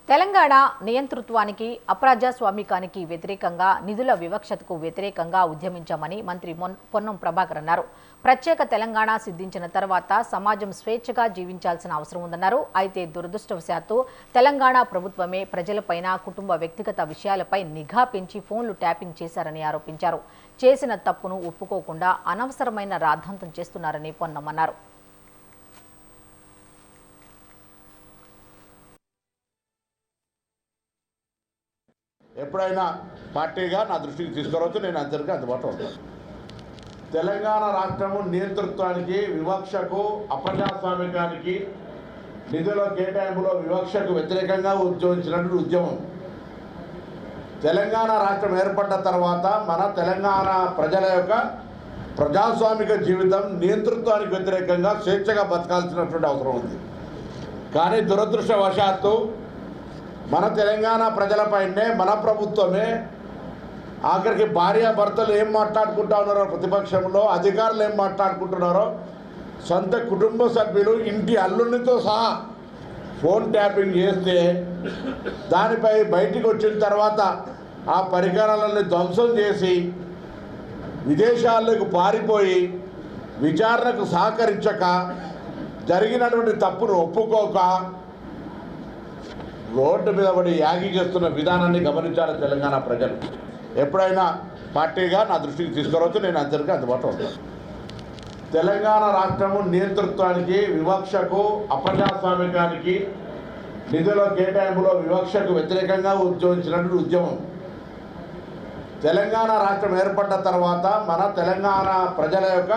తెలంగాణ నియంతృత్వానికి అప్రజాస్వామికానికి వ్యతిరేకంగా నిధుల వివక్షతకు వ్యతిరేకంగా ఉద్యమించామని మంత్రి పొన్నం ప్రభాకర్ అన్నారు. ప్రత్యేక తెలంగాణ సిద్ధించిన తర్వాత సమాజం స్వేచ్ఛగా జీవించాల్సిన అవసరం ఉందన్నారు. అయితే దురదృష్టవశాత్తు తెలంగాణ ప్రభుత్వమే ప్రజలపైన కుటుంబ వ్యక్తిగత విషయాలపై నిఘా పెంచి ఫోన్లు ట్యాపింగ్ చేశారని ఆరోపించారు. చేసిన తప్పును ఒప్పుకోకుండా అనవసరమైన రాద్ధాంతం చేస్తున్నారని పొన్నం అన్నారు. ఎప్పుడైనా పార్టీగా నా దృష్టికి తీసుకురావచ్చు, నేను అందరికీ అందుబాటులో ఉంటాను. తెలంగాణ రాష్ట్రము నియంతృత్వానికి, వివక్షకు, అప్రజాస్వామికానికి, నిధుల కేటాయింపులో వివక్షకు వ్యతిరేకంగా ఉద్యమించినటువంటి ఉద్యమం. తెలంగాణ రాష్ట్రం ఏర్పడ్డ తర్వాత మన తెలంగాణ ప్రజల యొక్క ప్రజాస్వామిక జీవితం నియంతృత్వానికి వ్యతిరేకంగా స్వేచ్ఛగా బతకాల్సినటువంటి అవసరం ఉంది. కానీ దురదృష్టవశాత్తు మన తెలంగాణ ప్రజలపైనే మన ప్రభుత్వమే, ఆఖరికి భార్యాభర్తలు ఏం మాట్లాడుకుంటా ఉన్నారో, ప్రతిపక్షంలో అధికారులు ఏం మాట్లాడుకుంటున్నారో, సొంత కుటుంబ సభ్యులు ఇంటి అల్లునితో సహా ఫోన్ ట్యాపింగ్ చేస్తే దానిపై బయటికి వచ్చిన తర్వాత ఆ పరికరాలను ధ్వంసం చేసి విదేశాలకు పారిపోయి విచారణకు సహకరించక జరిగినటువంటి తప్పును ఒప్పుకోక రోడ్డు మీద పడి యాగి చేస్తున్న విధానాన్ని గమనించాలి తెలంగాణ ప్రజలు. ఎప్పుడైనా పార్టీగా నా దృష్టికి తీసుకురావచ్చు, నేను అందరికీ అందుబాటులో ఉంటాను. తెలంగాణ రాష్ట్రము నియంతృత్వానికి, వివక్షకు, అప్రజాస్వామికానికి, నిధుల కేటాయింపులో వివక్షకు వ్యతిరేకంగా ఉద్యమించినటువంటి ఉద్యమం. తెలంగాణ రాష్ట్రం ఏర్పడ్డ తర్వాత మన తెలంగాణ ప్రజల యొక్క